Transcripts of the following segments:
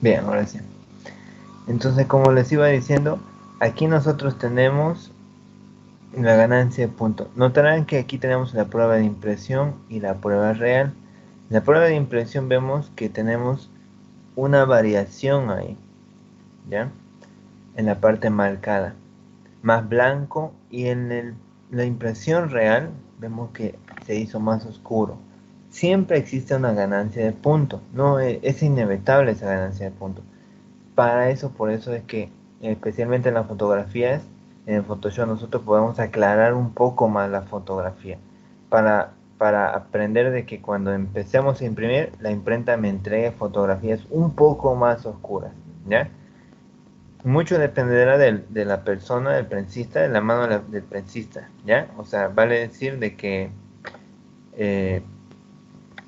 Bien, ahora sí. Entonces, como les iba diciendo, aquí nosotros tenemos la ganancia de punto. Notarán que aquí tenemos la prueba de impresión y la prueba real. En la prueba de impresión vemos que tenemos una variación ahí, ¿ya? En la parte marcada, más blanco, y en la impresión real vemos que se hizo más oscuro. Siempre existe una ganancia de punto, no es inevitable esa ganancia de punto. Para eso, por eso es que especialmente en las fotografías, en el Photoshop nosotros podemos aclarar un poco más la fotografía para aprender de que cuando empecemos a imprimir, la imprenta me entregue fotografías un poco más oscuras, ¿ya? Mucho dependerá de la persona, del prensista, de la mano del prensista, ¿ya? O sea, vale decir de que eh,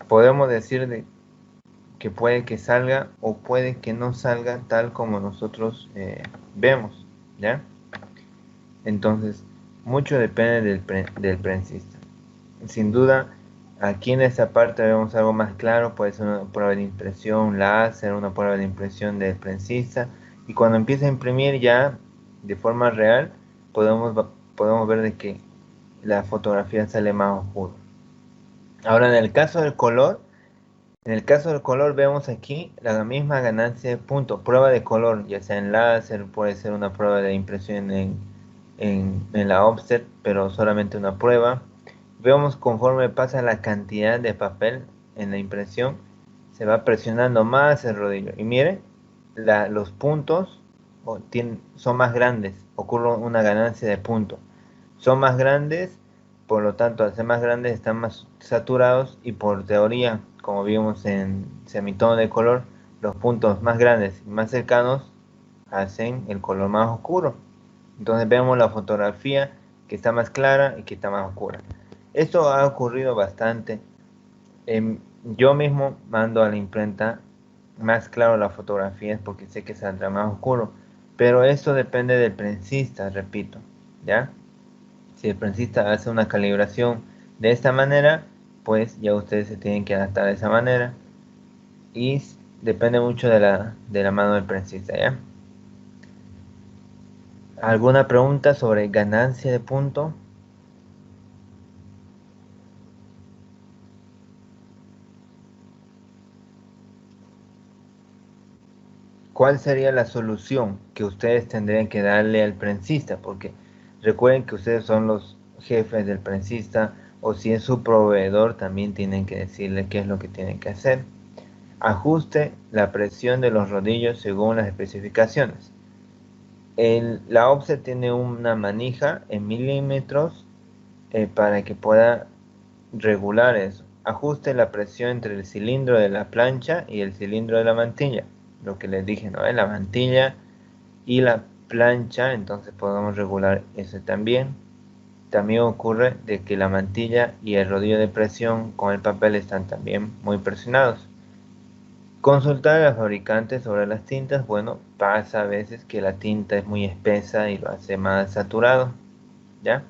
podemos decir que puede que salga o puede que no salga tal como nosotros vemos, ¿ya? Entonces, mucho depende del prensista. Sin duda, aquí en esta parte vemos algo más claro, puede ser una prueba de impresión láser, una prueba de impresión del prensista, y cuando empieza a imprimir ya de forma real, podemos, podemos ver de que la fotografía sale más oscura. Ahora, en el caso del color vemos aquí la misma ganancia de punto, prueba de color, ya sea en láser, puede ser una prueba de impresión en la offset, pero solamente una prueba. Vemos conforme pasa la cantidad de papel en la impresión, se va presionando más el rodillo. Y miren, los puntos son más grandes, ocurre una ganancia de punto. Son más grandes, por lo tanto, al ser más grandes están más saturados y por teoría, como vimos en semitono de color, los puntos más grandes y más cercanos hacen el color más oscuro. Entonces vemos la fotografía que está más clara y que está más oscura. Esto ha ocurrido bastante. Yo mismo mando a la imprenta más claro las fotografías porque sé que saldrá más oscuro. Pero esto depende del prensista, repito, ¿ya? Si el prensista hace una calibración de esta manera, pues ya ustedes se tienen que adaptar de esa manera. Y depende mucho de la mano del prensista, ¿ya? ¿Alguna pregunta sobre ganancia de punto? ¿Cuál sería la solución que ustedes tendrían que darle al prensista? Porque recuerden que ustedes son los jefes del prensista, o si es su proveedor también tienen que decirle qué es lo que tienen que hacer. Ajuste la presión de los rodillos según las especificaciones. La offset tiene una manija en milímetros para que pueda regular eso. Ajuste la presión entre el cilindro de la plancha y el cilindro de la mantilla. Lo que les dije, ¿no? La mantilla y la plancha, entonces podemos regular eso también. También ocurre de que la mantilla y el rodillo de presión con el papel están también muy presionados. Consultar al fabricante sobre las tintas. Bueno, pasa a veces que la tinta es muy espesa y lo hace más saturado, ¿ya?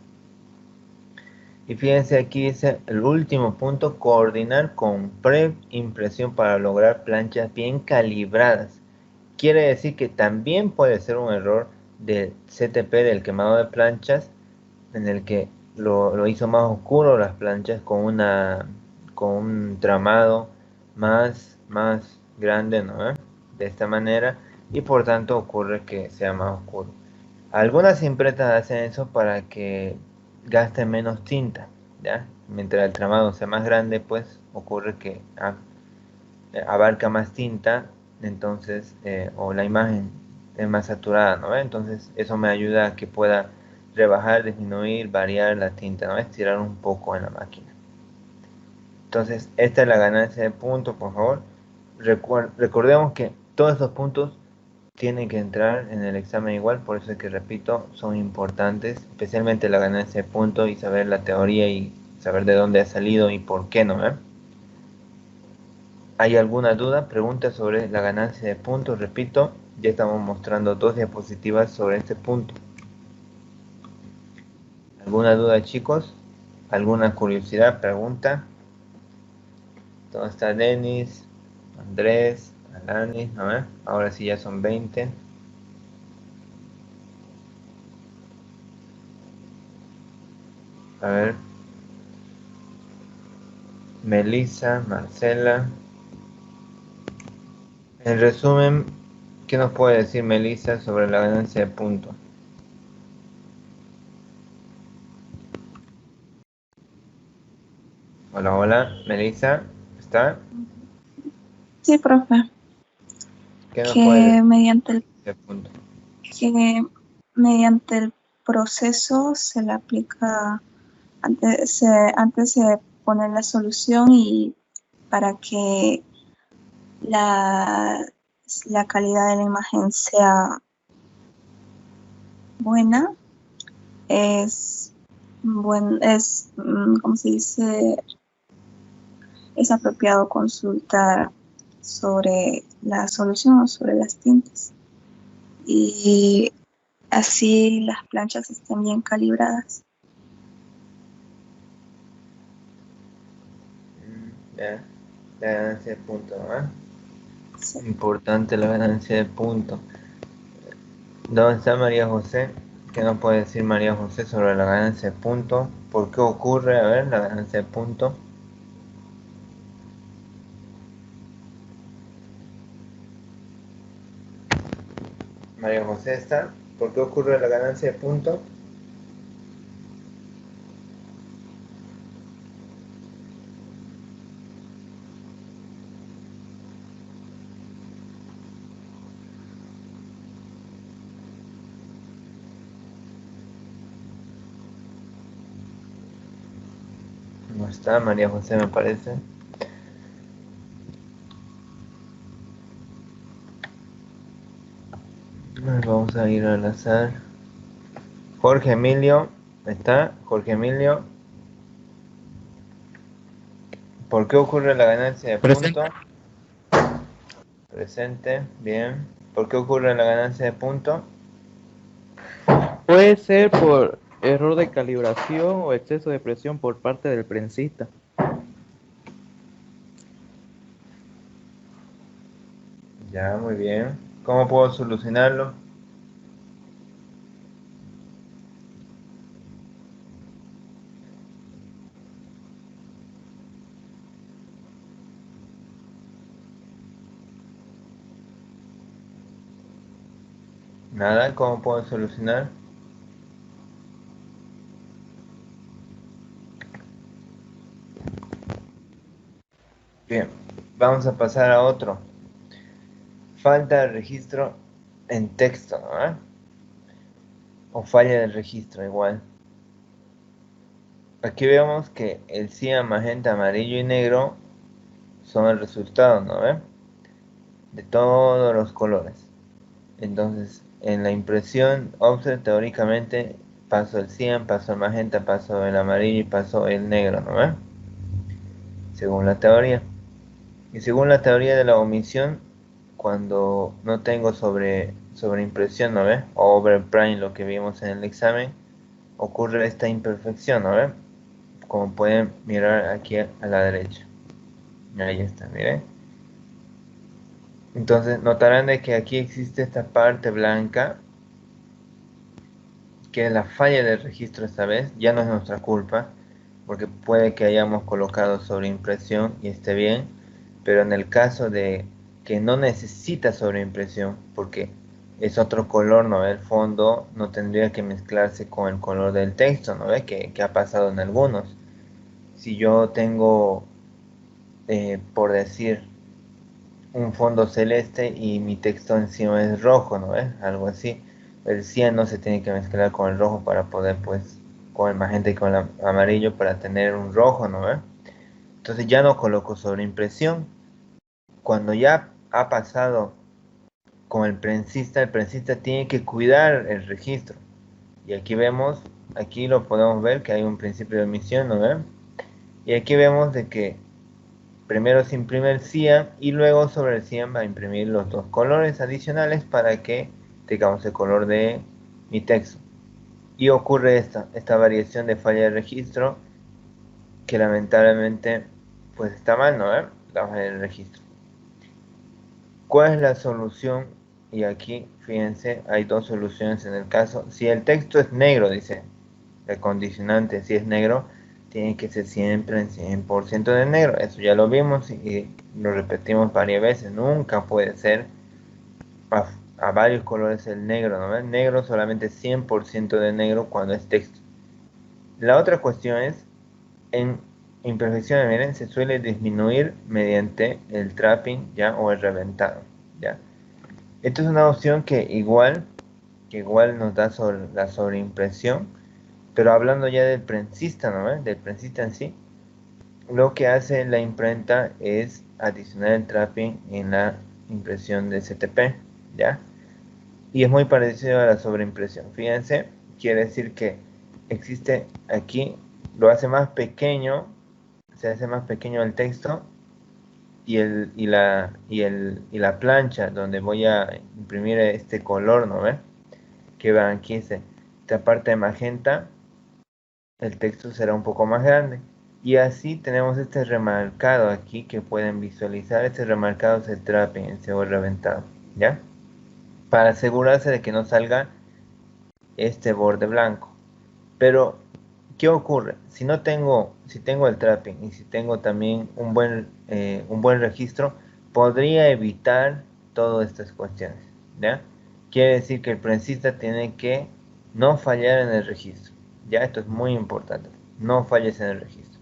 Y fíjense aquí dice el último punto: coordinar con preimpresión para lograr planchas bien calibradas. Quiere decir que también puede ser un error del CTP, del quemado de planchas, en el que lo hizo más oscuro las planchas con un tramado más grande, ¿no? De esta manera, y por tanto ocurre que sea más oscuro. Algunas imprentas hacen eso para que gaste menos tinta, ¿ya? Mientras el tramado sea más grande, pues ocurre que abarca más tinta, entonces, o la imagen es más saturada, ¿no? Entonces, eso me ayuda a que pueda rebajar, disminuir, variar la tinta, ¿no? Estirar un poco en la máquina. Entonces, esta es la ganancia de puntos, por favor. Recordemos que todos estos puntos tienen que entrar en el examen igual, por eso es que repito, son importantes, especialmente la ganancia de puntos y saber la teoría y saber de dónde ha salido y por qué no, ¿eh? ¿Hay alguna duda? Pregunta sobre la ganancia de puntos. Repito, ya estamos mostrando dos diapositivas sobre este punto. ¿Alguna duda, chicos? ¿Alguna curiosidad? Pregunta. ¿Dónde está Denis? Andrés, Alanis, a ver, ahora sí ya son 20. A ver, Melissa, Marcela. En resumen, ¿qué nos puede decir Melissa sobre la ganancia de punto? Hola, hola, Melissa, ¿está? Sí, profe, ¿Qué nos puede decir que mediante el, de punto? que mediante el proceso se le aplica, antes se pone la solución y para que la, la calidad de la imagen sea buena, es, ¿cómo se dice? Es apropiado consultar sobre la solución o sobre las tintas. Y así las planchas estén bien calibradas. Ya, la ganancia de punto, ¿no? Sí. Importante la ganancia de punto. ¿Dónde está María José? ¿Qué nos puede decir María José sobre la ganancia de punto? ¿Por qué ocurre, a ver, la ganancia de punto? María José está. ¿Por qué ocurre la ganancia de punto? No está María José, me parece. Vamos a ir al azar. Jorge Emilio, ¿está? Jorge Emilio, ¿por qué ocurre la ganancia de punto? Presente. Presente, bien. ¿Por qué ocurre la ganancia de punto? Puede ser por error de calibración o exceso de presión por parte del prensista. Ya, muy bien. ¿Cómo puedo solucionarlo? Nada, ¿cómo puedo solucionar? Bien, vamos a pasar a otro. Falta de registro en texto, ¿no? O falla del registro, igual. Aquí vemos que el cian, magenta, amarillo y negro son el resultado, ¿no? De todos los colores. Entonces, en la impresión offset, teóricamente, paso el cian, paso el magenta, paso el amarillo y paso el negro, ¿no? Según la teoría. Y según la teoría de la omisión, cuando no tengo sobreimpresión, ¿no ve? O overprime, lo que vimos en el examen, ocurre esta imperfección, ¿no ve? Como pueden mirar aquí a la derecha. Ahí está, miren. Entonces notarán de que aquí existe esta parte blanca, que es la falla del registro esta vez. Ya no es nuestra culpa, porque puede que hayamos colocado sobreimpresión y esté bien, pero en el caso de que no necesita sobreimpresión, porque es otro color, ¿no? El fondo no tendría que mezclarse con el color del texto, ¿no? Que ha pasado en algunos. Si yo tengo, por decir, un fondo celeste y mi texto encima es rojo, ¿no? Algo así. El cian no se tiene que mezclar con el rojo para poder, pues, con el magenta y con el amarillo para tener un rojo, ¿no? Entonces ya no coloco sobreimpresión. Cuando ya ha pasado con el prensista tiene que cuidar el registro. Y aquí vemos, aquí lo podemos ver que hay un principio de omisión, ¿no? Y aquí vemos de que primero se imprime el cian y luego sobre el cian va a imprimir los dos colores adicionales para que tengamos el color de mi texto. Y ocurre esta variación de falla de registro que lamentablemente pues está mal, ¿no? La falla del registro. ¿Cuál es la solución? Y aquí, fíjense, hay dos soluciones en el caso. Si el texto es negro, dice el condicionante, si es negro, tiene que ser siempre en 100% de negro. Eso ya lo vimos y lo repetimos varias veces. Nunca puede ser a varios colores el negro, ¿no? El negro solamente 100% de negro cuando es texto. La otra cuestión es, en imperfecciones, miren, se suele disminuir mediante el trapping, ¿ya? O el reventado, ¿ya? Esto es una opción que igual nos da sobre la sobreimpresión, pero hablando ya del prensista, ¿no? Del prensista en sí, lo que hace la imprenta es adicionar el trapping en la impresión de STP, ¿ya? Y es muy parecido a la sobreimpresión. Fíjense, quiere decir que existe aquí, lo hace más pequeño, se hace más pequeño el texto y la plancha donde voy a imprimir este color, ¿no ve? Que vean aquí esta parte de magenta, el texto será un poco más grande. Y así tenemos este remarcado aquí que pueden visualizar. Este remarcado es el trapping, el cebo reventado, ¿ya? Para asegurarse de que no salga este borde blanco. Pero, ¿qué ocurre? Si tengo el trapping y si tengo también un buen registro, podría evitar todas estas cuestiones, ¿ya? Quiere decir que el prensista tiene que no fallar en el registro, ¿ya? Esto es muy importante, no falles en el registro.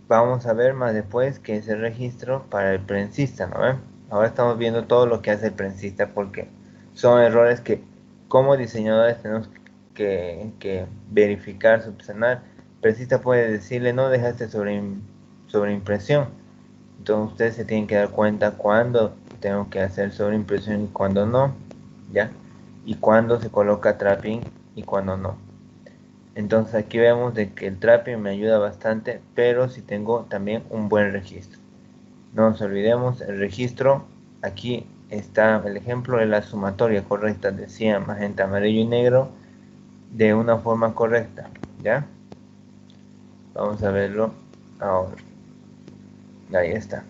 Vamos a ver más después qué es el registro para el prensista, ¿no ven? Ahora estamos viendo todo lo que hace el prensista porque son errores que como diseñadores tenemos que verificar, subsanar. El prensista puede decirle no dejaste sobreimpresión. Entonces ustedes se tienen que dar cuenta cuándo tengo que hacer sobreimpresión y cuándo no, ¿ya? Y cuándo se coloca trapping y cuándo no. Entonces aquí vemos de que el trapping me ayuda bastante, pero si tengo también un buen registro. No nos olvidemos, el registro, aquí está el ejemplo de la sumatoria correcta, decía magenta, amarillo y negro, de una forma correcta, ¿ya? Vamos a verlo ahora. Ahí está.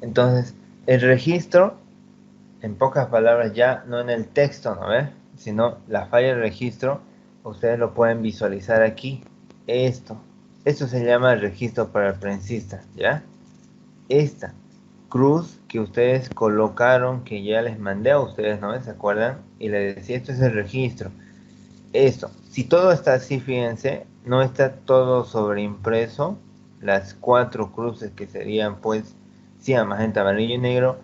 Entonces, el registro, en pocas palabras ya, no en el texto, ¿no ves? Sino la falla del registro, ustedes lo pueden visualizar aquí. Esto se llama el registro para el prensista, ¿ya? Esta cruz que ustedes colocaron, que ya les mandé a ustedes, ¿no? ¿Se acuerdan? Y les decía, esto es el registro. Esto, si todo está así, fíjense, no está todo sobreimpreso, las 4 cruces que serían, pues, cian, magenta, amarillo y negro.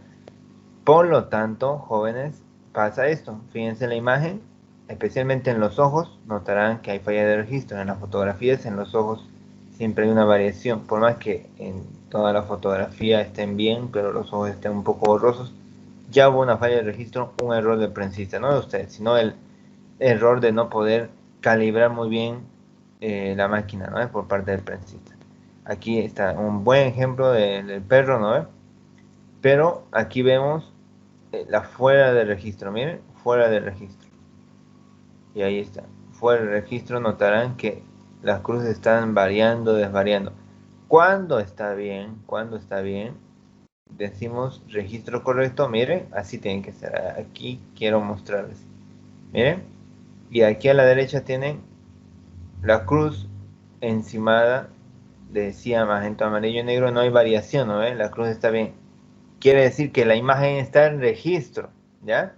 Por lo tanto, jóvenes, pasa esto. Fíjense la imagen, especialmente en los ojos, notarán que hay falla de registro. En las fotografías, en los ojos, siempre hay una variación. Por más que en toda la fotografía estén bien, pero los ojos estén un poco borrosos, ya hubo una falla de registro, un error de prensista, no de ustedes, sino el error de no poder calibrar muy bien la máquina, ¿no? Por parte del prensista. Aquí está un buen ejemplo del perro, ¿no? Pero aquí vemos la fuera de registro, miren, fuera de registro. Y ahí está, fuera de registro notarán que las cruces están variando, desvariando. Cuando está bien, decimos registro correcto, miren, así tienen que ser. Aquí quiero mostrarles, miren, y aquí a la derecha tienen la cruz encimada de cian, magenta, amarillo y negro, no hay variación, ¿no ven? La cruz está bien. Quiere decir que la imagen está en registro, ¿ya?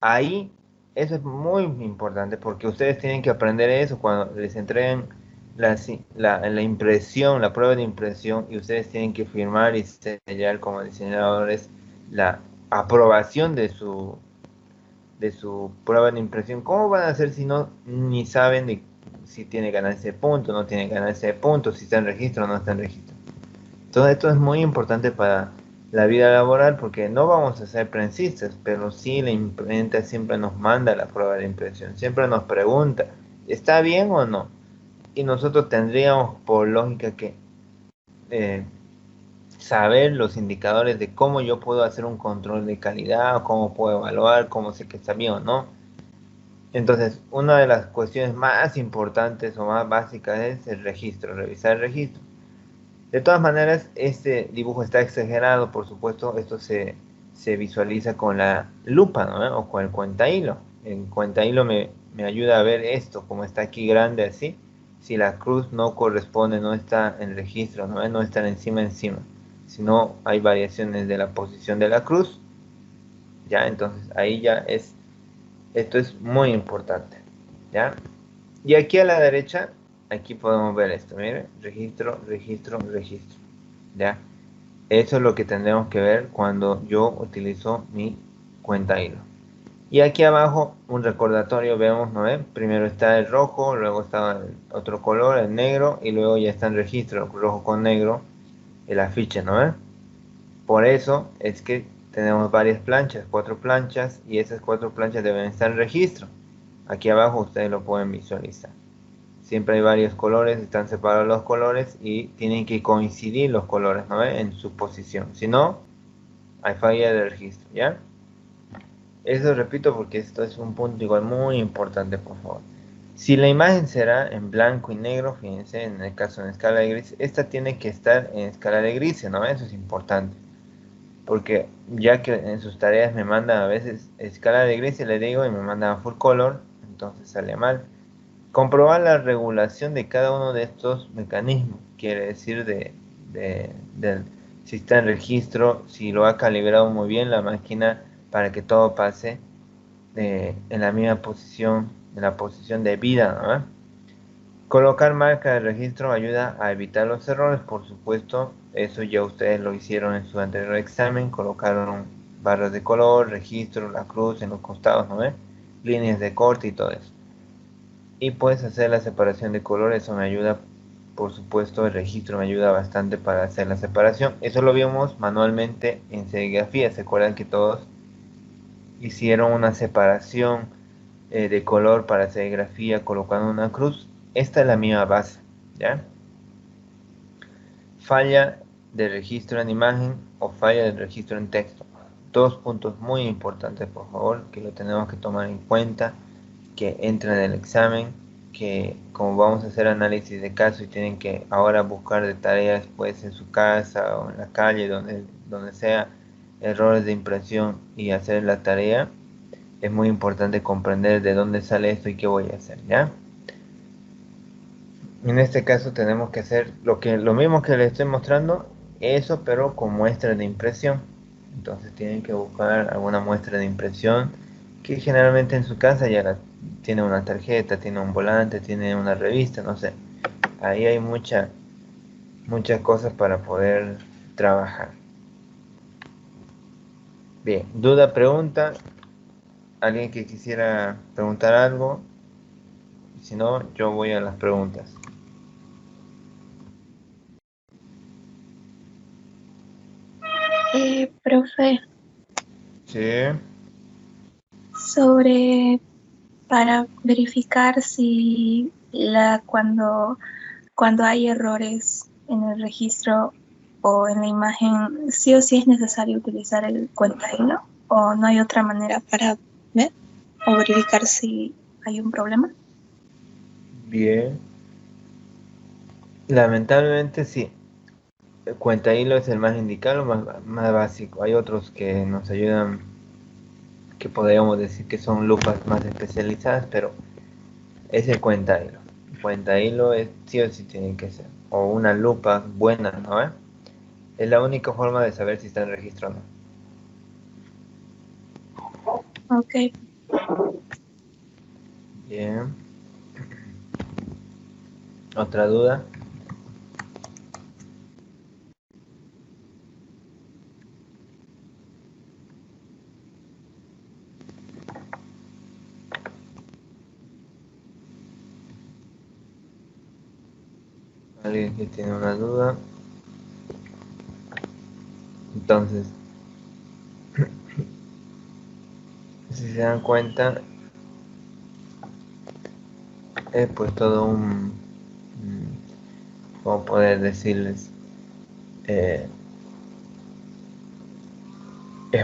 Ahí, eso es muy importante porque ustedes tienen que aprender eso cuando les entreguen la impresión, la prueba de impresión y ustedes tienen que firmar y sellar como diseñadores la aprobación de su prueba de impresión. ¿Cómo van a hacer si no ni saben si tiene ganancia de punto, no tiene ganancia de puntos, si está en registro o no está en registro? Todo esto es muy importante para la vida laboral porque no vamos a ser prensistas, pero sí la imprenta siempre nos manda la prueba de impresión, siempre nos pregunta, ¿está bien o no? Y nosotros tendríamos por lógica que eh, saber los indicadores de cómo yo puedo hacer un control de calidad, o cómo puedo evaluar, cómo sé que está bien o no. Entonces, una de las cuestiones más importantes o más básicas es el registro, revisar el registro. De todas maneras, este dibujo está exagerado, por supuesto, esto se visualiza con la lupa, ¿no? O con el cuentahilo. El cuentahilo me ayuda a ver esto, como está aquí grande así. Si la cruz no corresponde, no está en registro, ¿no? No está encima, sino hay variaciones de la posición de la cruz. Ya, entonces ahí ya es, esto es muy importante, ¿ya? Y aquí a la derecha, aquí podemos ver esto, miren, registro, registro, registro, ¿ya? Eso es lo que tendremos que ver cuando yo utilizo mi cuentahilo. Y aquí abajo un recordatorio, vemos, ¿no ven? Primero está el rojo, luego está el otro color, el negro, y luego ya está en registro, rojo con negro, el afiche, ¿no ven? Por eso es que tenemos varias planchas, 4 planchas, y esas 4 planchas deben estar en registro. Aquí abajo ustedes lo pueden visualizar. Siempre hay varios colores, están separados los colores y tienen que coincidir los colores, ¿no ven? En su posición. Si no, hay falla de registro, ¿ya? Eso repito porque esto es un punto igual muy importante, por favor. Si la imagen será en blanco y negro, fíjense, en el caso en escala de gris, esta tiene que estar en escala de grises, ¿no? Eso es importante. Porque ya que en sus tareas me mandan a veces escala de grises, le digo, y me mandan a full color, entonces sale mal. Comprobar la regulación de cada uno de estos mecanismos, quiere decir si está en registro, si lo ha calibrado muy bien la máquina para que todo pase en la misma posición, en la posición debida, ¿no? Colocar marca de registro ayuda a evitar los errores, por supuesto, eso ya ustedes lo hicieron en su anterior examen, colocaron barras de color, registro, la cruz en los costados, ¿no? Líneas de corte y todo eso. Y puedes hacer la separación de colores, eso me ayuda, por supuesto, el registro me ayuda bastante para hacer la separación. Eso lo vimos manualmente en serigrafía, ¿se acuerdan que todos hicieron una separación de color para serigrafía colocando una cruz? Esta es la misma base, ¿ya? Falla de registro en imagen o falla de registro en texto. Dos puntos muy importantes, por favor, que lo tenemos que tomar en cuenta, que entran en el examen, que como vamos a hacer análisis de caso y tienen que ahora buscar de tareas pues en su casa o en la calle, donde sea, errores de impresión y hacer la tarea, es muy importante comprender de dónde sale esto y qué voy a hacer, ¿ya? En este caso tenemos que hacer lo mismo que les estoy mostrando, eso pero con muestra de impresión. Entonces tienen que buscar alguna muestra de impresión que generalmente en su casa ya tiene una tarjeta, tiene un volante, tiene una revista, no sé. Ahí hay muchas cosas para poder trabajar. Bien, duda, pregunta. ¿Alguien que quisiera preguntar algo? Si no, yo voy a las preguntas. Profe, Sí. sobre para verificar si cuando hay errores en el registro o en la imagen, sí o sí es necesario utilizar el cuentahilo o no hay otra manera para ver o verificar si hay un problema. Bien. Lamentablemente sí. El cuentahilo es el más indicado, más básico. Hay otros que nos ayudan, que podríamos decir que son lupas más especializadas, pero es el cuentahilo. El cuentahilo es sí o sí tiene que ser. O una lupa buena, ¿no? Es la única forma de saber si está en registro o no. Ok. Bien. ¿Otra duda? ¿Alguien que tiene una duda? Entonces, si se dan cuenta, es pues todo ¿cómo poder decirles? Es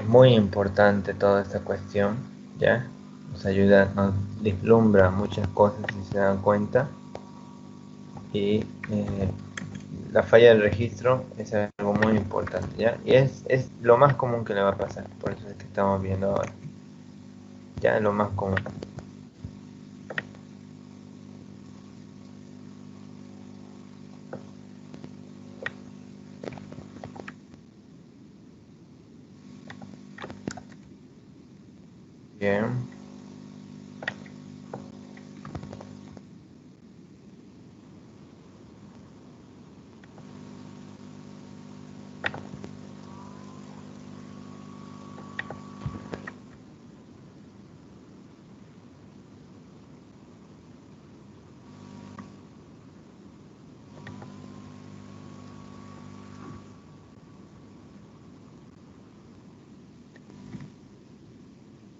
muy importante toda esta cuestión, ¿ya? Nos ayuda, nos vislumbra muchas cosas si se dan cuenta. Y la falla del registro es algo muy importante, ¿ya? Y es lo más común que le va a pasar, por eso es que estamos viendo ahora. Ya, lo más común. Bien.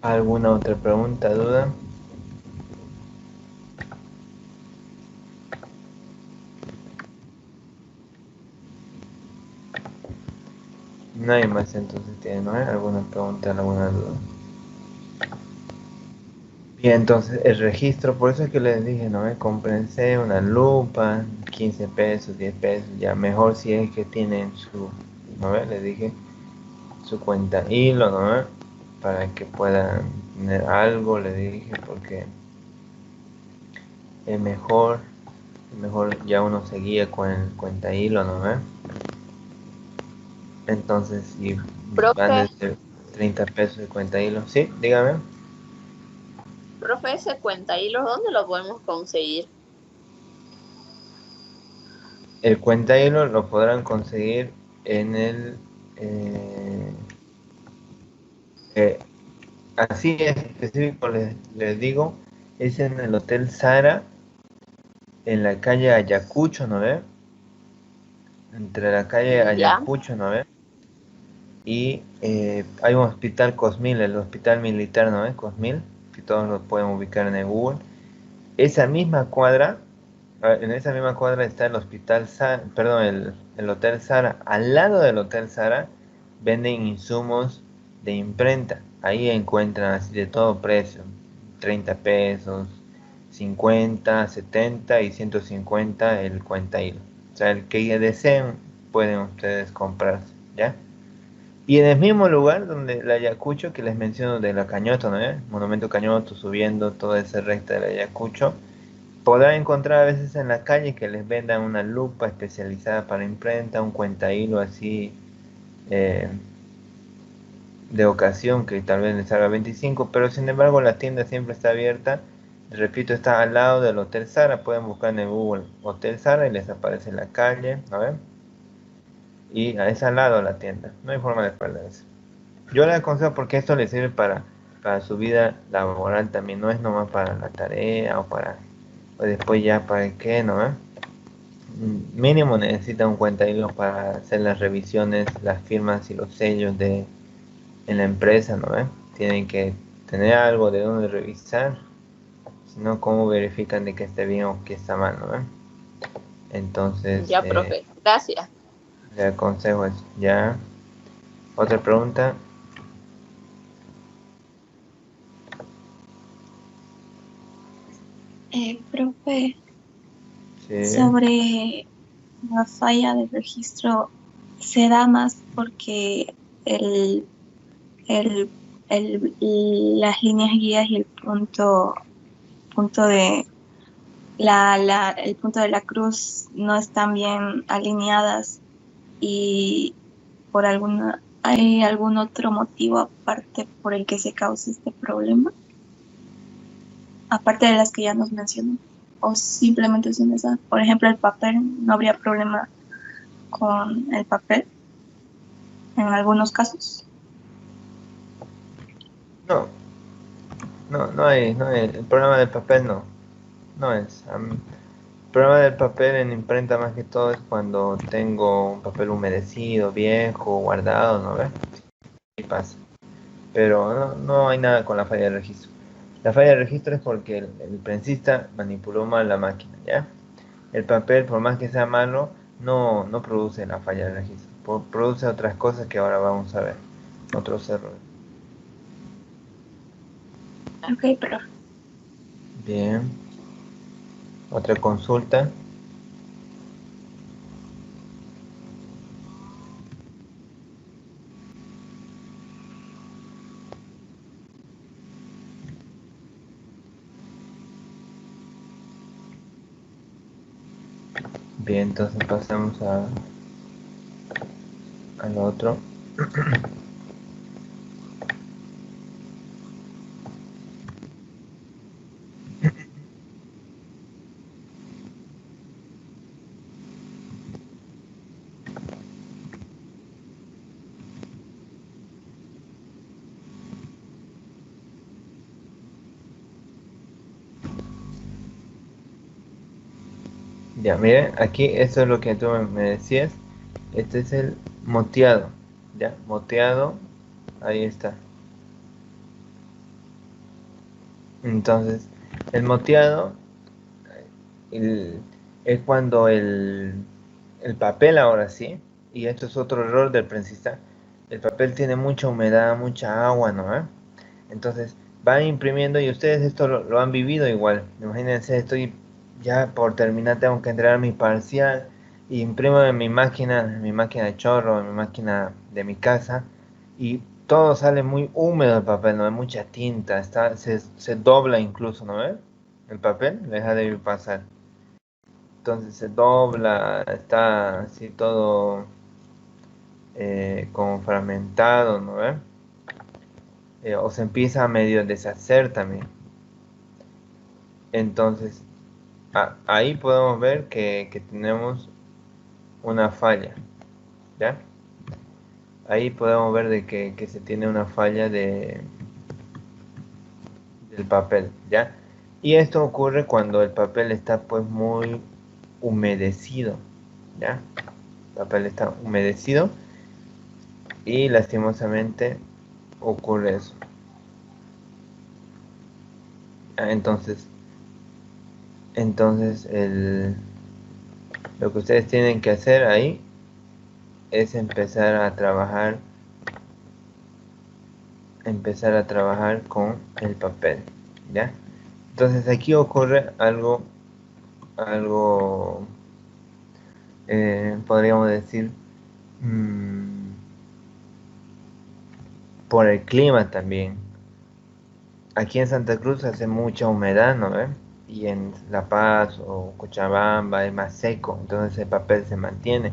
¿Alguna otra pregunta, duda? No hay más, entonces tiene, ¿no? ¿Alguna pregunta, alguna duda? Bien, entonces el registro, por eso es que les dije, ¿no? Cómprense una lupa, 15 pesos, 10 pesos, ya mejor si es que tienen su, ¿no? Les dije, su cuenta hilo, ¿no? Para que puedan tener algo, les dije, porque es mejor ya uno se guía con el cuenta hilo, ¿no? Entonces, si van Profe, desde 30 pesos de cuenta hilo, sí, dígame. profe, ese cuenta hilos, ¿dónde lo podemos conseguir? El cuenta hilo lo podrán conseguir en el eh, así específico les digo, es en el Hotel Sara, en la calle Ayacucho, ¿no ve? Entre la calle Ya, Ayacucho, ¿no ve? Y hay un hospital Cosmil, el hospital militar, ¿no ve? Cosmil, que todos lo pueden ubicar en el Google. Esa misma cuadra, en esa misma cuadra está el hospital Sara, perdón, el Hotel Sara. Al lado del Hotel Sara venden insumos de imprenta. Ahí encuentran así de todo precio, 30 pesos, 50, 70 y 150 el cuenta hilo. O sea, el que deseen pueden ustedes comprarse, ¿ya? Y en el mismo lugar donde la Ayacucho que les menciono de la Cañoto, ¿no? Monumento Cañoto, subiendo toda esa recta de la Ayacucho, podrán encontrar a veces en la calle que les vendan una lupa especializada para imprenta, un cuenta hilo así eh, de ocasión que tal vez les salga 25, pero sin embargo la tienda siempre está abierta. Repito, está al lado del Hotel Sara, pueden buscar en el Google Hotel Sara y les aparece en la calle, a ver. Y es al lado la tienda, no hay forma de perderse. Yo le aconsejo porque esto le sirve para su vida laboral también, no es nomás para la tarea o después ya para qué, ¿no? Mínimo necesita un cuenta hilo para hacer las revisiones, las firmas y los sellos en la empresa, ¿no? Tienen que tener algo de donde revisar, si no, ¿cómo verifican de que esté bien o que está mal, ¿no? Entonces, ya, profe, gracias. le aconsejo eso. ¿Ya? ¿Otra pregunta? Profe, Sí. sobre la falla de registro, se da más porque el, el, las líneas guías y el punto de el punto de la cruz no están bien alineadas y por ¿hay algún otro motivo aparte por el que se causa este problema? Aparte de las que ya nos mencionó. O simplemente son esas. Por ejemplo, el papel, no habría problema con el papel en algunos casos. No, no hay, el problema del papel no es. El problema del papel en imprenta más que todo es cuando tengo un papel humedecido, viejo, guardado, ¿no ves? ¿Qué pasa? Pero no hay nada con la falla de registro. La falla de registro es porque el prensista manipuló mal la máquina, ¿ya? El papel, por más que sea malo, no produce la falla de registro. Produce otras cosas que ahora vamos a ver. Otros errores. Ok, pero Bien. Otra consulta. Bien, entonces pasamos al otro. Ya, miren, aquí esto es lo que tú me decías. Este es el moteado. Ya, moteado. Ahí está. Entonces, el moteado el- es cuando el papel ahora sí, y esto es otro error del prensista, el papel tiene mucha humedad, mucha agua, ¿no? Entonces, van imprimiendo y ustedes esto lo han vivido igual. Imagínense, estoy ya por terminar, tengo que entregar mi parcial y imprimo en mi máquina de chorro, en mi máquina de mi casa y todo sale muy húmedo el papel, no hay mucha tinta, se dobla incluso, ¿no ves? El papel deja de pasar. Entonces se dobla, está así todo como fragmentado, ¿no ves? O se empieza a medio deshacer también. Entonces, ahí podemos ver que tenemos una falla, ¿ya? Ahí podemos ver de que se tiene una falla del papel, ¿ya? Y esto ocurre cuando el papel está pues muy humedecido, ¿ya? El papel está humedecido y lastimosamente ocurre eso. Entonces, lo que ustedes tienen que hacer ahí es empezar a trabajar con el papel, ¿ya? Entonces aquí ocurre algo, podríamos decir, mmm, por el clima también. Aquí en Santa Cruz hace mucha humedad, ¿no ven? Y en La Paz o Cochabamba es más seco, entonces el papel se mantiene.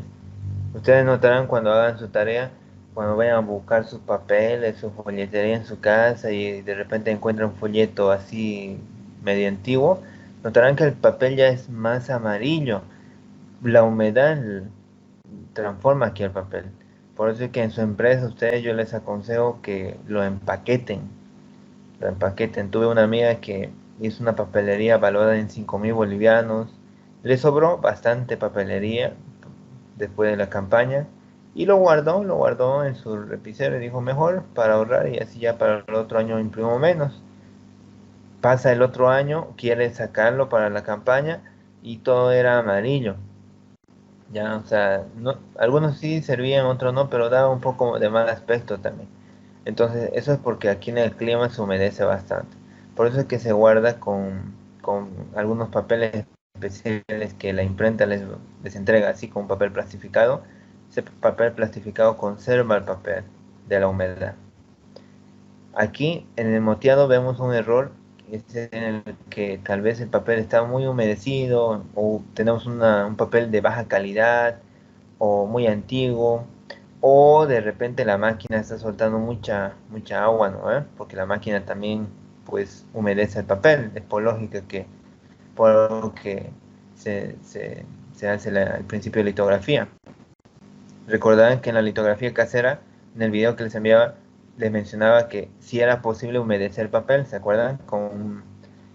Ustedes notarán cuando hagan su tarea, cuando vayan a buscar sus papeles, su folletería en su casa y de repente encuentran un folleto así medio antiguo, notarán que el papel ya es más amarillo. La humedad transforma aquí el papel. Por eso es que en su empresa ustedes yo les aconsejo que lo empaqueten. Lo empaqueten. Tuve una amiga que hizo una papelería valorada en 5.000 bolivianos. Le sobró bastante papelería después de la campaña y lo guardó en su repicero y dijo mejor para ahorrar y así ya para el otro año imprimo menos. Pasa el otro año, quiere sacarlo para la campaña y todo era amarillo. Ya, o sea, no, algunos sí servían, otros no, pero daba un poco de mal aspecto también. Entonces, eso es porque aquí en el clima se humedece bastante. Por eso es que se guarda con algunos papeles especiales que la imprenta les entrega, así con papel plastificado. Ese papel plastificado conserva el papel de la humedad. Aquí en el moteado vemos un error, es en el que tal vez el papel está muy humedecido o tenemos un papel de baja calidad o muy antiguo, o de repente la máquina está soltando mucha agua, ¿no? Porque la máquina también pues humedece el papel, es por lógica que por algo que se hace el principio de litografía. Recordarán que en la litografía casera, en el video que les enviaba, les mencionaba que si era posible humedecer papel, ¿se acuerdan?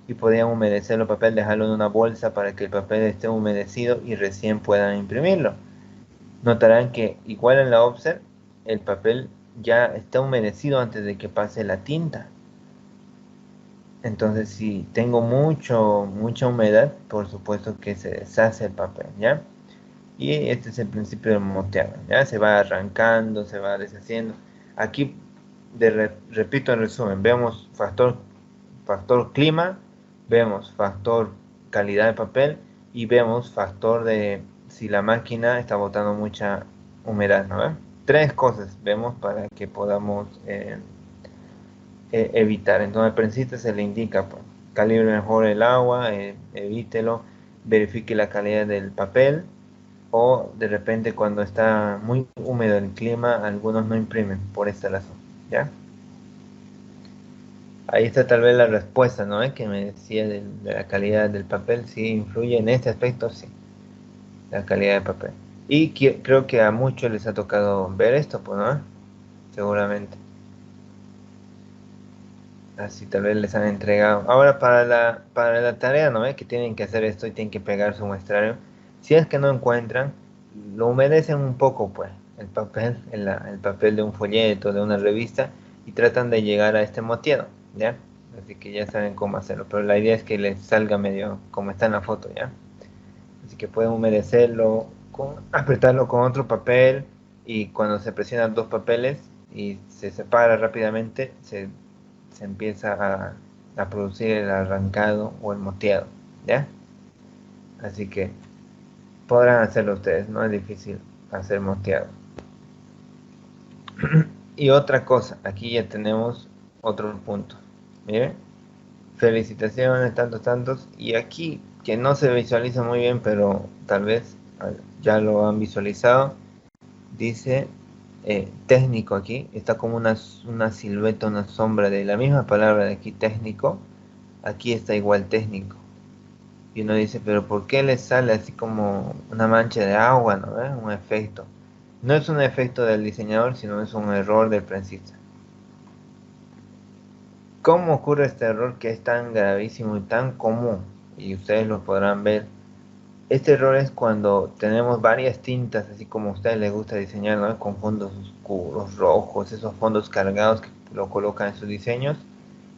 Y podían humedecer el papel, dejarlo en una bolsa para que el papel esté humedecido y recién puedan imprimirlo. Notarán que igual en la offset el papel ya está humedecido antes de que pase la tinta. Entonces si tengo mucha humedad, por supuesto que se deshace el papel, ¿ya? Y este es el principio del moteado, ¿ya? Se va arrancando, se va deshaciendo. Aquí, repito en resumen, vemos factor clima, vemos factor calidad de papel y vemos factor de si la máquina está botando mucha humedad, ¿no? Tres cosas vemos para que podamos evitar. Entonces al principio se le indica, pues, calibre mejor el agua, evítelo, verifique la calidad del papel o de repente cuando está muy húmedo el clima, algunos no imprimen por esta razón, ¿ya? Ahí está tal vez la respuesta, ¿no? Que me decía de la calidad del papel, sí influye en este aspecto, sí, la calidad del papel. Y creo que a muchos les ha tocado ver esto, pues, ¿no? Seguramente. Así tal vez les han entregado. Ahora para la tarea, ¿no? Que tienen que hacer esto y tienen que pegar su muestrario. Si es que no encuentran, lo humedecen un poco, pues, el papel, el papel de un folleto, de una revista, y tratan de llegar a este moteado, ¿ya? Así que ya saben cómo hacerlo. Pero la idea es que les salga medio como está en la foto, ¿ya? Así que pueden humedecerlo, apretarlo con otro papel, y cuando se presionan dos papeles y se separa rápidamente, se empieza a producir el arrancado o el moteado, ¿ya? Así que podrán hacerlo ustedes, no es difícil hacer moteado. Y otra cosa, aquí ya tenemos otro punto. Miren, felicitaciones, tantos, y aquí que no se visualiza muy bien, pero tal vez ya lo han visualizado, dice técnico aquí, está como una silueta, una sombra de la misma palabra de aquí, técnico, aquí está igual técnico. Y uno dice, pero ¿por qué le sale así como una mancha de agua, ¿no? Un efecto. No es un efecto del diseñador, sino es un error del prensista. ¿Cómo ocurre este error que es tan gravísimo y tan común? Y ustedes lo podrán ver. Este error es cuando tenemos varias tintas, así como a ustedes les gusta diseñar, ¿no? Con fondos oscuros, rojos, esos fondos cargados que lo colocan en sus diseños.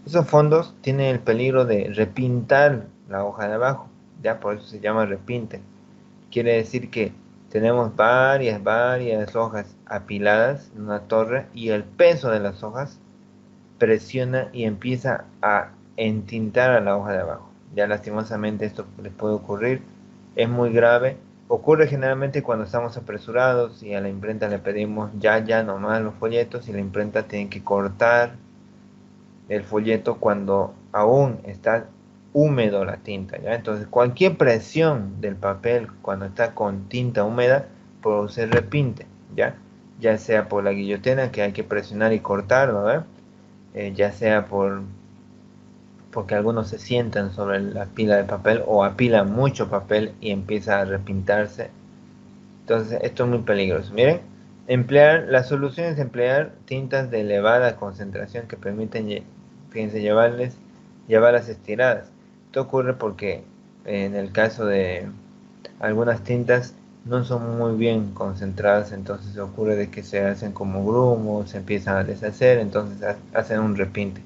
Esos fondos tienen el peligro de repintar la hoja de abajo, ya por eso se llama repinte. Quiere decir que tenemos varias hojas apiladas en una torre, y el peso de las hojas presiona y empieza a entintar a la hoja de abajo. Ya lastimosamente esto les puede ocurrir, es muy grave. Ocurre generalmente cuando estamos apresurados y a la imprenta le pedimos ya nomás los folletos, y la imprenta tiene que cortar el folleto cuando aún está húmedo la tinta, ¿ya? Entonces cualquier presión del papel cuando está con tinta húmeda produce repinte, ¿ya? Ya sea por la guillotina que hay que presionar y cortar, ¿no? Ya sea porque algunos se sientan sobre la pila de papel o apilan mucho papel y empieza a repintarse. Entonces esto es muy peligroso. Miren, la solución es emplear tintas de elevada concentración que permiten, fíjense, llevarlas estiradas. Esto ocurre porque en el caso de algunas tintas no son muy bien concentradas, entonces ocurre de que se hacen como grumos, se empiezan a deshacer, entonces hacen un repinte.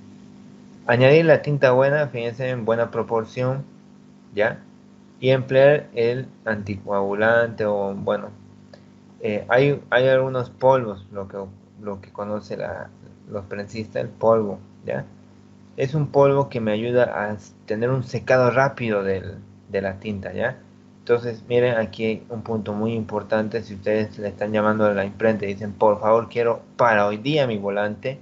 Añadir la tinta buena, fíjense, en buena proporción, ¿ya? Y emplear el anticoagulante, o bueno, hay algunos polvos, lo que conoce los prensistas, el polvo, ¿ya? Es un polvo que me ayuda a tener un secado rápido de la tinta, ¿ya? Entonces, miren, aquí hay un punto muy importante. Si ustedes le están llamando a la imprenta y dicen, por favor, quiero para hoy día mi volante,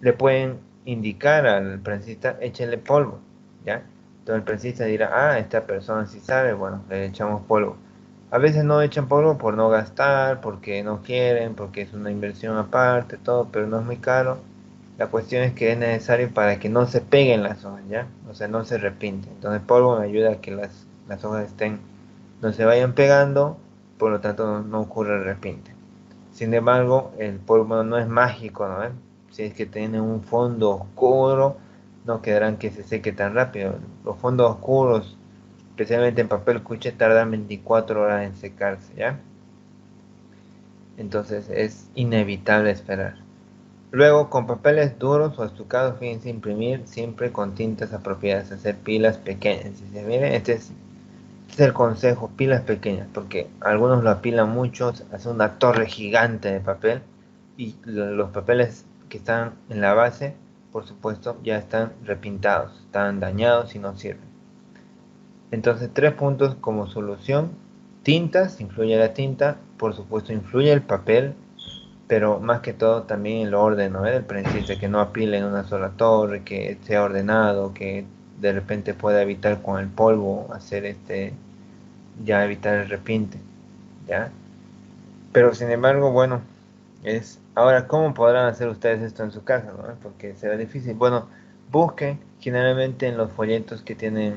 le pueden indicar al prensista, échenle polvo, ¿ya? Entonces el prensista dirá, ah, esta persona sí sabe, bueno, le echamos polvo. A veces no echan polvo por no gastar, porque no quieren, porque es una inversión aparte, todo, pero no es muy caro. La cuestión es que es necesario para que no se peguen las hojas, ¿ya? O sea, no se repinte. Entonces el polvo me ayuda a que las hojas no se vayan pegando, por lo tanto no ocurre el repinte. Sin embargo, el polvo no es mágico, ¿no? Si es que tiene un fondo oscuro, no quedarán que se seque tan rápido. Los fondos oscuros, especialmente en papel cuché, tardan 24 horas en secarse, ¿ya? Entonces es inevitable esperar. Luego, con papeles duros o estucados, fíjense, imprimir siempre con tintas apropiadas, hacer pilas pequeñas. Miren, este es el consejo, pilas pequeñas, porque algunos lo apilan muchos, hacen una torre gigante de papel, y los papeles que están en la base, por supuesto, ya están repintados, están dañados y no sirven. Entonces, 3 puntos como solución: tintas, influye la tinta, por supuesto influye el papel, pero más que todo también el orden, ¿no? Del prensista, que no apile en una sola torre, que sea ordenado, que de repente pueda evitar con el polvo hacer ya evitar el repinte. ¿ya? Pero sin embargo, bueno, ahora, ¿cómo podrán hacer ustedes esto en su casa, no? Porque será difícil. Bueno, busquen generalmente en los folletos que tienen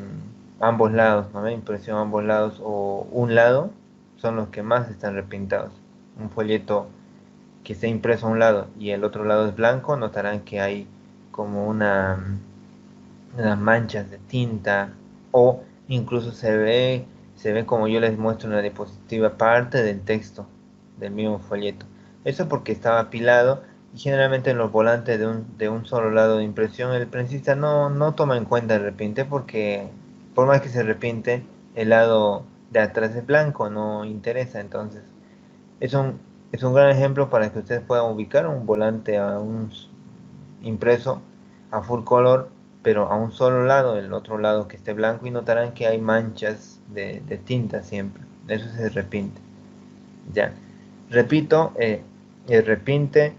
ambos lados, ¿no? Impresión ambos lados o un lado, son los que más están repintados. Un folleto que esté impreso a un lado y el otro lado es blanco, notarán que hay como unas manchas de tinta, o incluso se ve como yo les muestro en la diapositiva parte del texto del mismo folleto. Eso porque estaba apilado, y generalmente en los volantes de un solo lado de impresión el prensista no toma en cuenta el repinte, porque por más que se repinte, el lado de atrás es blanco, no interesa. Entonces es un gran ejemplo para que ustedes puedan ubicar un volante impreso a full color, pero a un solo lado, el otro lado que esté blanco, y notarán que hay manchas de tinta siempre. Eso es el repinte. Ya. Repito, el repinte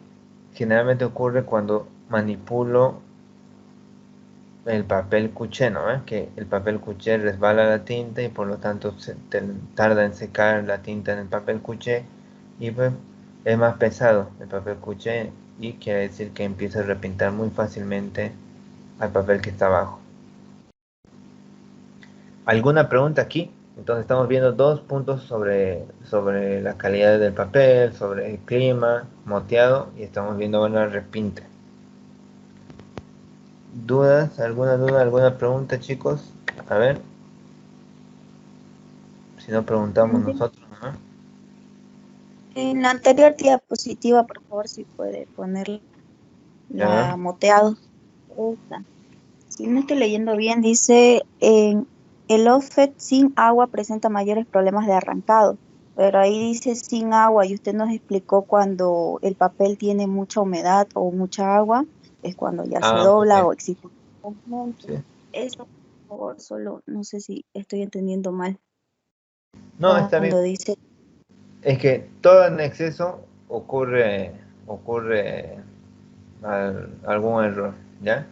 generalmente ocurre cuando manipulo el papel cuché, ¿no? Que el papel cuché resbala la tinta y por lo tanto tarda en secar la tinta en el papel cuché, y pues es más pesado el papel cuché, y quiere decir que empieza a repintar muy fácilmente al papel que está abajo. ¿Alguna pregunta aquí? Entonces estamos viendo dos puntos sobre la calidad del papel, sobre el clima, moteado, y estamos viendo ahora el repinte. ¿Dudas? ¿Alguna duda? ¿Alguna pregunta, chicos? A ver. Si no preguntamos nosotros, ¿no? En la anterior diapositiva, por favor, si puede poner Ya. la moteado. Esta. Si no estoy leyendo bien, dice en el offset sin agua presenta mayores problemas de arrancado, pero ahí dice sin agua y usted nos explicó cuando el papel tiene mucha humedad o mucha agua, es cuando ya se Ah, muy dobla bien. o existe un movimiento. Sí. Eso, por favor, solo no sé si estoy entendiendo mal No, está bien. cuando dice. Es que todo en exceso ocurre algún error, ¿ya?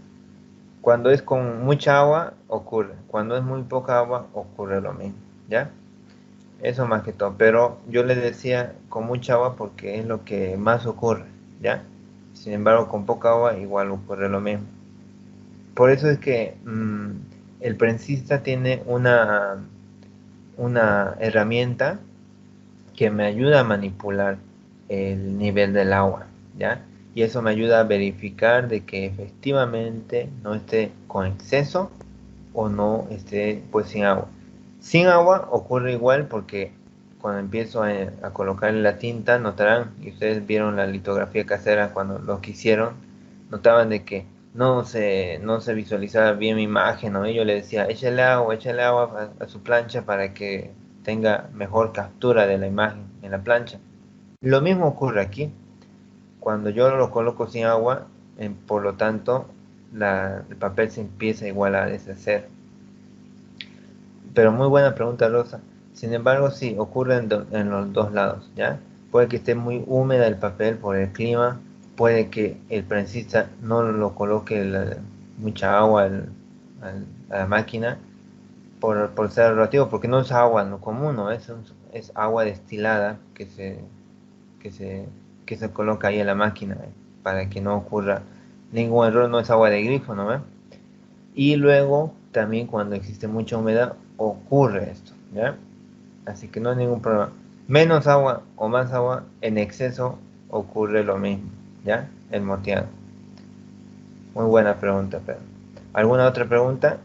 Cuando es con mucha agua, ocurre. Cuando es muy poca agua, ocurre lo mismo, ¿ya? Eso más que todo. Pero yo les decía con mucha agua porque es lo que más ocurre, ¿ya? Sin embargo, con poca agua igual ocurre lo mismo. Por eso es que el prensista tiene una herramienta que me ayuda a manipular el nivel del agua, ¿ya? Y eso me ayuda a verificar de que efectivamente no esté con exceso o no esté pues sin agua. Sin agua ocurre igual porque cuando empiezo a colocarle la tinta, notarán, y ustedes vieron la litografía casera cuando lo que hicieron, notaban de que no se visualizaba bien mi imagen, ¿no? Y yo le decía, échale agua a su plancha para que tenga mejor captura de la imagen en la plancha. Lo mismo ocurre aquí. Cuando yo lo coloco sin agua, por lo tanto, el papel se empieza igual a deshacer. Pero muy buena pregunta, Rosa. Sin embargo, sí, ocurre en los dos lados, ¿ya? Puede que esté muy húmeda el papel por el clima, puede que el prensista no lo coloque mucha agua a la máquina por ser relativo, porque no es agua no común, ¿no? Es agua destilada que se, que se coloca ahí en la máquina, para que no ocurra ningún error. No es agua de grifo, ¿no? Y luego también cuando existe mucha humedad ocurre esto, ¿ya? Así que no hay ningún problema. Menos agua o más agua en exceso ocurre lo mismo, ¿ya? El moteado. Muy buena pregunta, Pedro. ¿Alguna otra pregunta?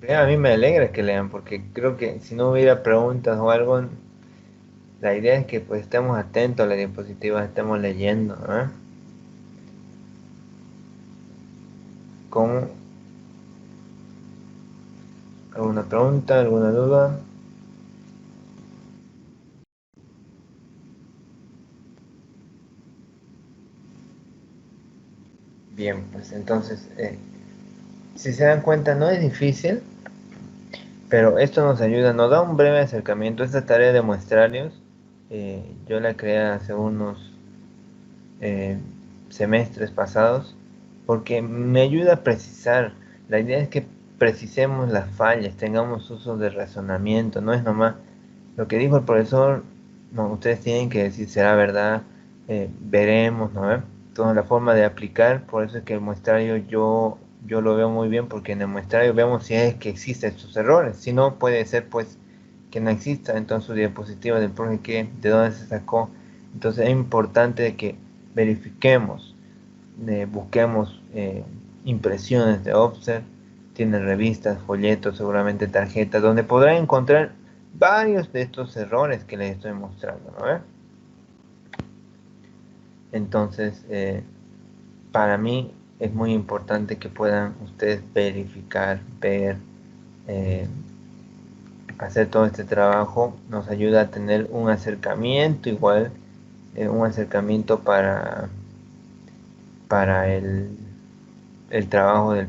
A mí me alegra que lean, porque creo que si no hubiera preguntas o algo, la idea es que pues estemos atentos a la diapositiva, estemos leyendo, ¿eh? ¿Cómo? ¿Alguna pregunta? ¿Alguna duda? Bien, pues entonces, si se dan cuenta, no es difícil, pero esto nos ayuda, nos da un breve acercamiento. Esta tarea de muestrarios, yo la creé hace unos eh, semestres pasados, porque me ayuda a precisar. La idea es que precisemos las fallas, tengamos uso de razonamiento, no es nomás lo que dijo el profesor, no, ustedes tienen que decir, será verdad, veremos, ¿no? Toda la forma de aplicar, por eso es que el muestrario yo lo veo muy bien, porque en el muestrario vemos si es que existen estos errores, si no puede ser pues que no exista, entonces su diapositiva del profe que de dónde se sacó, entonces es importante que verifiquemos, busquemos impresiones de Offset, tiene revistas, folletos, seguramente tarjetas, donde podrán encontrar varios de estos errores que les estoy mostrando, ¿no? Entonces, para mí es muy importante que puedan ustedes verificar, ver, hacer todo este trabajo. Nos ayuda a tener un acercamiento igual, un acercamiento para el trabajo del